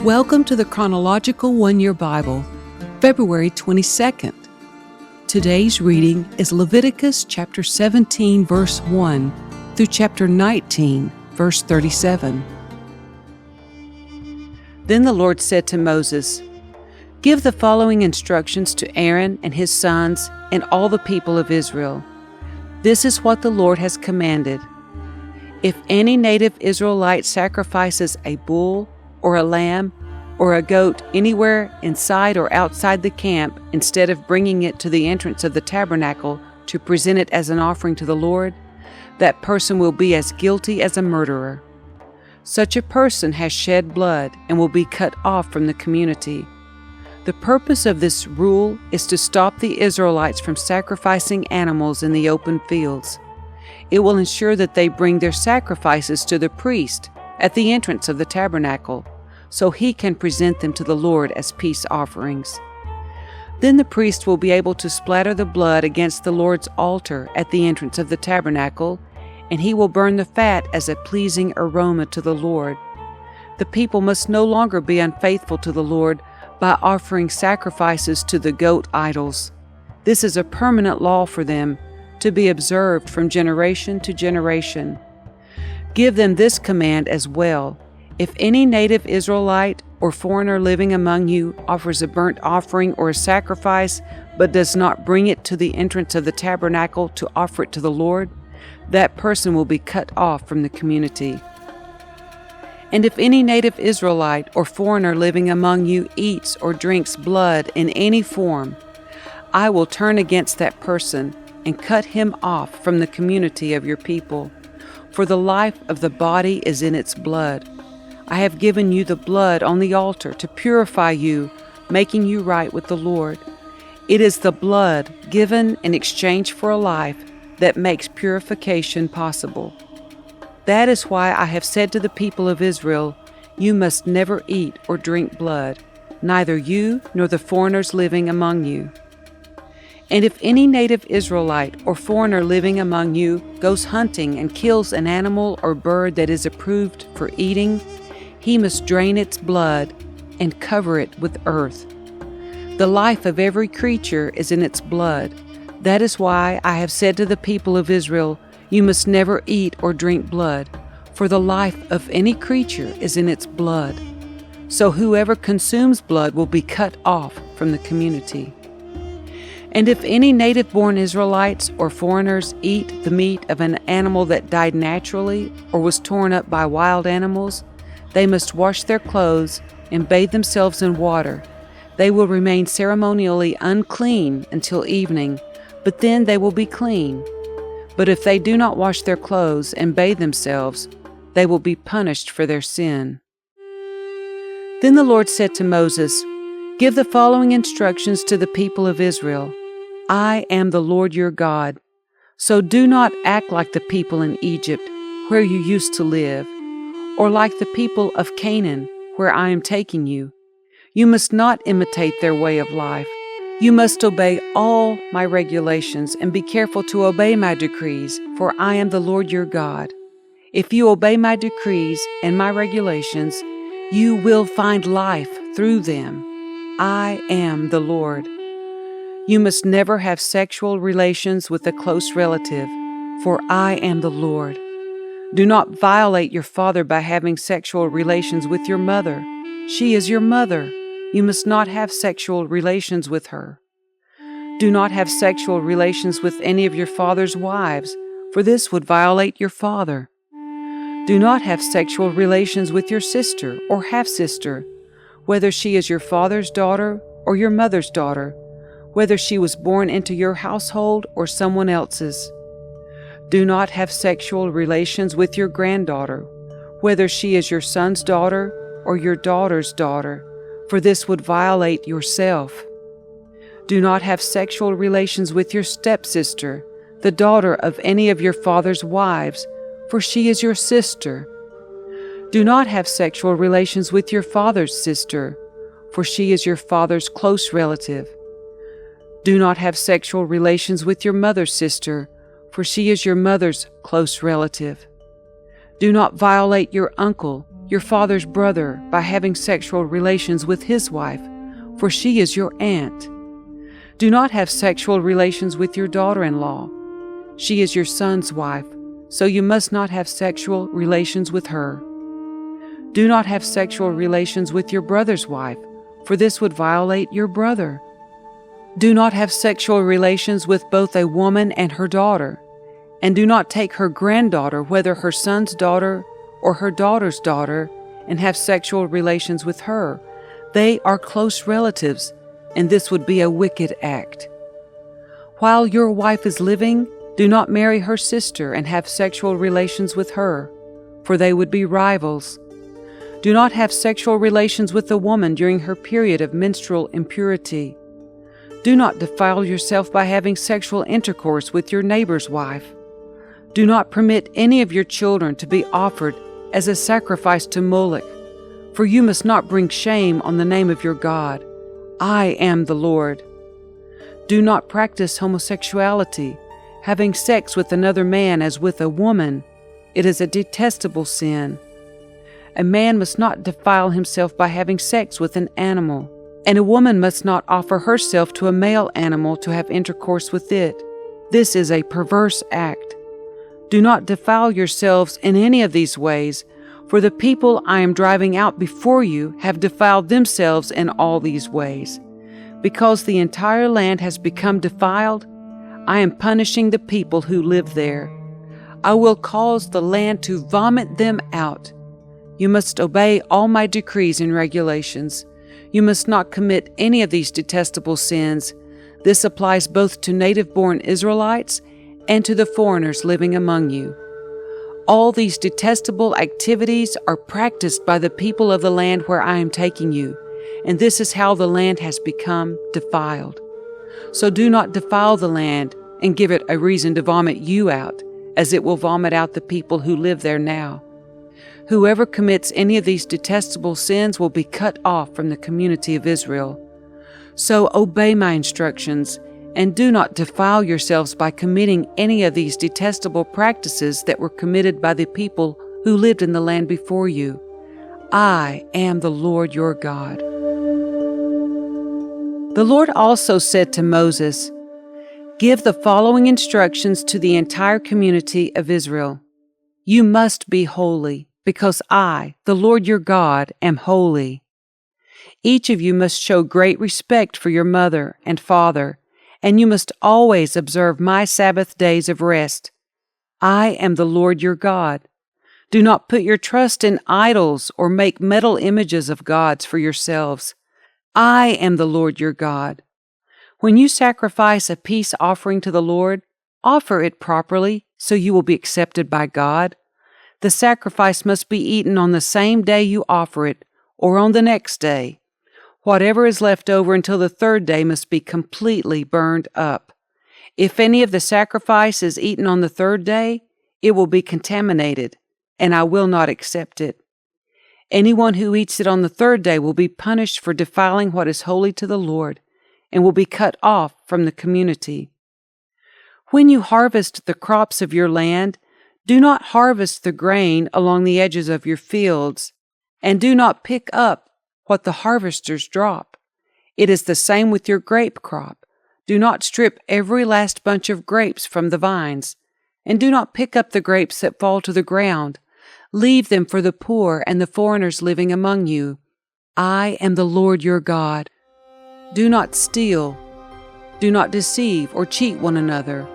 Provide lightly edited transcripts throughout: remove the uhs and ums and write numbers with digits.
Welcome to the Chronological One-Year Bible, February 22nd. Today's reading is Leviticus chapter 17, verse 1 through chapter 19, verse 37. Then the Lord said to Moses, "Give the following instructions to Aaron and his sons and all the people of Israel. This is what the Lord has commanded. If any native Israelite sacrifices a bull or a lamb or a goat anywhere inside or outside the camp instead of bringing it to the entrance of the tabernacle to present it as an offering to the Lord, that person will be as guilty as a murderer. Such a person has shed blood and will be cut off from the community. The purpose of this rule is to stop the Israelites from sacrificing animals in the open fields. It will ensure that they bring their sacrifices to the priest at the entrance of the tabernacle, so he can present them to the Lord as peace offerings. Then the priest will be able to splatter the blood against the Lord's altar at the entrance of the tabernacle, and he will burn the fat as a pleasing aroma to the Lord. The people must no longer be unfaithful to the Lord by offering sacrifices to the goat idols. This is a permanent law for them, to be observed from generation to generation. Give them this command as well. If any native Israelite or foreigner living among you offers a burnt offering or a sacrifice, but does not bring it to the entrance of the tabernacle to offer it to the Lord, that person will be cut off from the community. And if any native Israelite or foreigner living among you eats or drinks blood in any form, I will turn against that person and cut him off from the community of your people. For the life of the body is in its blood. I have given you the blood on the altar to purify you, making you right with the Lord. It is the blood given in exchange for a life that makes purification possible. That is why I have said to the people of Israel, you must never eat or drink blood, neither you nor the foreigners living among you. And if any native Israelite or foreigner living among you goes hunting and kills an animal or bird that is approved for eating, he must drain its blood and cover it with earth. The life of every creature is in its blood. That is why I have said to the people of Israel, you must never eat or drink blood, for the life of any creature is in its blood. So whoever consumes blood will be cut off from the community. And if any native-born Israelites or foreigners eat the meat of an animal that died naturally or was torn up by wild animals, they must wash their clothes and bathe themselves in water. They will remain ceremonially unclean until evening, but then they will be clean. But if they do not wash their clothes and bathe themselves, they will be punished for their sin." Then the Lord said to Moses, "Give the following instructions to the people of Israel. I am the Lord your God. So do not act like the people in Egypt, where you used to live, or like the people of Canaan, where I am taking you. You must not imitate their way of life. You must obey all my regulations and be careful to obey my decrees, for I am the Lord your God. If you obey my decrees and my regulations, you will find life through them. I am the Lord. You must never have sexual relations with a close relative, for I am the Lord. Do not violate your father by having sexual relations with your mother. She is your mother. You must not have sexual relations with her. Do not have sexual relations with any of your father's wives, for this would violate your father. Do not have sexual relations with your sister or half-sister, whether she is your father's daughter or your mother's daughter, whether she was born into your household or someone else's. Do not have sexual relations with your granddaughter, whether she is your son's daughter or your daughter's daughter, for this would violate yourself. Do not have sexual relations with your stepsister, the daughter of any of your father's wives, for she is your sister. Do not have sexual relations with your father's sister, for she is your father's close relative. Do not have sexual relations with your mother's sister, for she is your mother's close relative. Do not violate your uncle, your father's brother by having sexual relations with his wife, for she is your aunt. Do not have sexual relations with your daughter-in-law. She is your son's wife, so you must not have sexual relations with her. Do not have sexual relations with your brother's wife, for this would violate your brother. Do not have sexual relations with both a woman and her daughter, and do not take her granddaughter, whether her son's daughter or her daughter's daughter, and have sexual relations with her. They are close relatives, and this would be a wicked act. While your wife is living, do not marry her sister and have sexual relations with her, for they would be rivals. Do not have sexual relations with a woman during her period of menstrual impurity. Do not defile yourself by having sexual intercourse with your neighbor's wife. Do not permit any of your children to be offered as a sacrifice to Moloch, for you must not bring shame on the name of your God. I am the Lord. Do not practice homosexuality, having sex with another man as with a woman. It is a detestable sin. A man must not defile himself by having sex with an animal, and a woman must not offer herself to a male animal to have intercourse with it. This is a perverse act. Do not defile yourselves in any of these ways, for the people I am driving out before you have defiled themselves in all these ways. Because the entire land has become defiled, I am punishing the people who live there. I will cause the land to vomit them out. You must obey all my decrees and regulations. You must not commit any of these detestable sins. This applies both to native-born Israelites and to the foreigners living among you. All these detestable activities are practiced by the people of the land where I am taking you, and this is how the land has become defiled. So do not defile the land and give it a reason to vomit you out, as it will vomit out the people who live there now. Whoever commits any of these detestable sins will be cut off from the community of Israel. So obey my instructions, and do not defile yourselves by committing any of these detestable practices that were committed by the people who lived in the land before you. I am the Lord your God. The Lord also said to Moses, "Give the following instructions to the entire community of Israel. You must be holy, because I, the Lord your God, am holy. Each of you must show great respect for your mother and father, and you must always observe my Sabbath days of rest. I am the Lord your God. Do not put your trust in idols or make metal images of gods for yourselves. I am the Lord your God. When you sacrifice a peace offering to the Lord, offer it properly so you will be accepted by God. The sacrifice must be eaten on the same day you offer it, or on the next day. Whatever is left over until the third day must be completely burned up. If any of the sacrifice is eaten on the third day, it will be contaminated, and I will not accept it. Anyone who eats it on the third day will be punished for defiling what is holy to the Lord, and will be cut off from the community. When you harvest the crops of your land, do not harvest the grain along the edges of your fields, and do not pick up what the harvesters drop. It is the same with your grape crop. Do not strip every last bunch of grapes from the vines, and do not pick up the grapes that fall to the ground. Leave them for the poor and the foreigners living among you. I am the Lord your God. Do not steal. Do not deceive or cheat one another.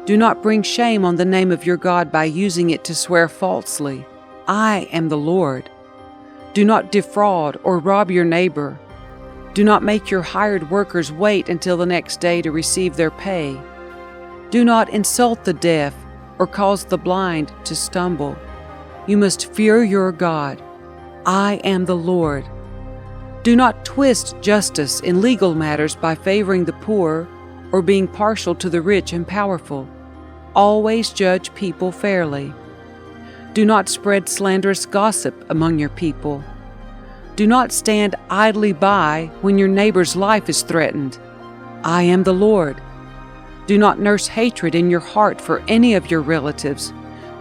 Do not bring shame on the name of your God by using it to swear falsely. I am the Lord. Do not defraud or rob your neighbor. Do not make your hired workers wait until the next day to receive their pay. Do not insult the deaf or cause the blind to stumble. You must fear your God. I am the Lord. Do not twist justice in legal matters by favoring the poor or being partial to the rich and powerful. Always judge people fairly. Do not spread slanderous gossip among your people. Do not stand idly by when your neighbor's life is threatened. I am the Lord. Do not nurse hatred in your heart for any of your relatives.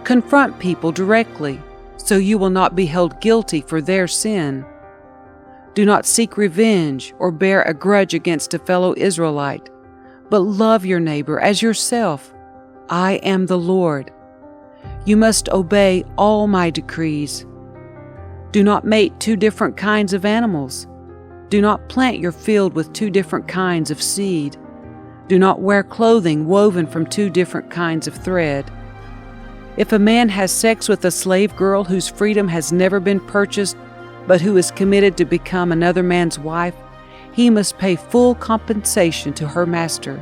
Confront people directly, so you will not be held guilty for their sin. Do not seek revenge or bear a grudge against a fellow Israelite, but love your neighbor as yourself. I am the Lord. You must obey all my decrees. Do not mate 2 different kinds of animals. Do not plant your field with 2 different kinds of seed. Do not wear clothing woven from 2 different kinds of thread. If a man has sex with a slave girl whose freedom has never been purchased, but who is committed to become another man's wife, he must pay full compensation to her master.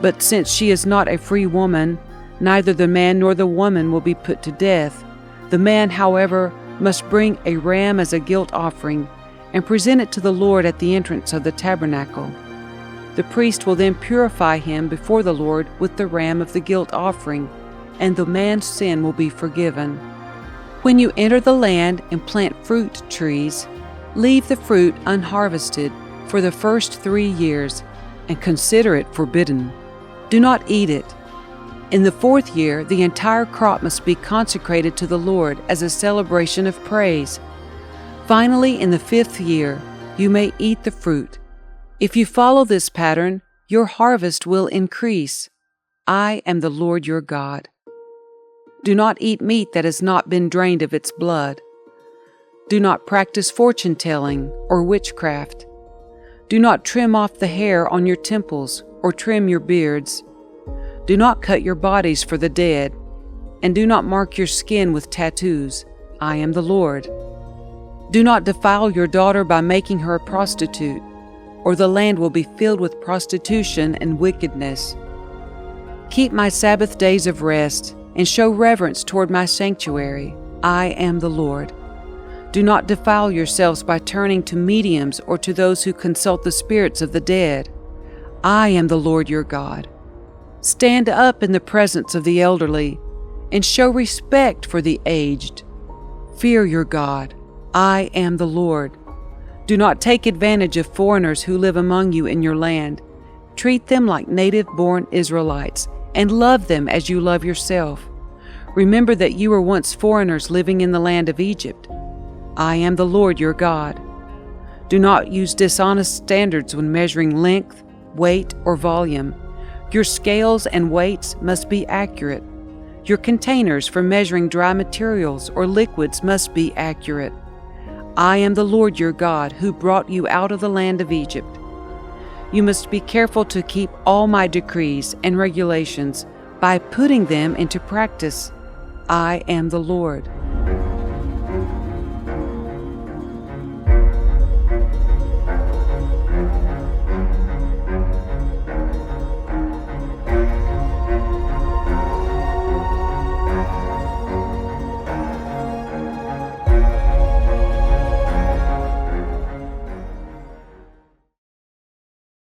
But since she is not a free woman, neither the man nor the woman will be put to death. The man, however, must bring a ram as a guilt offering and present it to the Lord at the entrance of the tabernacle. The priest will then purify him before the Lord with the ram of the guilt offering, and the man's sin will be forgiven. When you enter the land and plant fruit trees, leave the fruit unharvested for the first 3 years and consider it forbidden. Do not eat it. In the 4th year, the entire crop must be consecrated to the Lord as a celebration of praise. Finally, in the 5th year, you may eat the fruit. If you follow this pattern, your harvest will increase. I am the Lord your God. Do not eat meat that has not been drained of its blood. Do not practice fortune-telling or witchcraft. Do not trim off the hair on your temples or trim your beards. Do not cut your bodies for the dead, and do not mark your skin with tattoos. I am the Lord. Do not defile your daughter by making her a prostitute, or the land will be filled with prostitution and wickedness. Keep my Sabbath days of rest, and show reverence toward my sanctuary. I am the Lord. Do not defile yourselves by turning to mediums or to those who consult the spirits of the dead. I am the Lord your God. Stand up in the presence of the elderly, and show respect for the aged. Fear your God. I am the Lord. Do not take advantage of foreigners who live among you in your land. Treat them like native-born Israelites, and love them as you love yourself. Remember that you were once foreigners living in the land of Egypt. I am the Lord your God. Do not use dishonest standards when measuring length, weight, or volume. Your scales and weights must be accurate. Your containers for measuring dry materials or liquids must be accurate. I am the Lord your God who brought you out of the land of Egypt. You must be careful to keep all my decrees and regulations by putting them into practice. I am the Lord.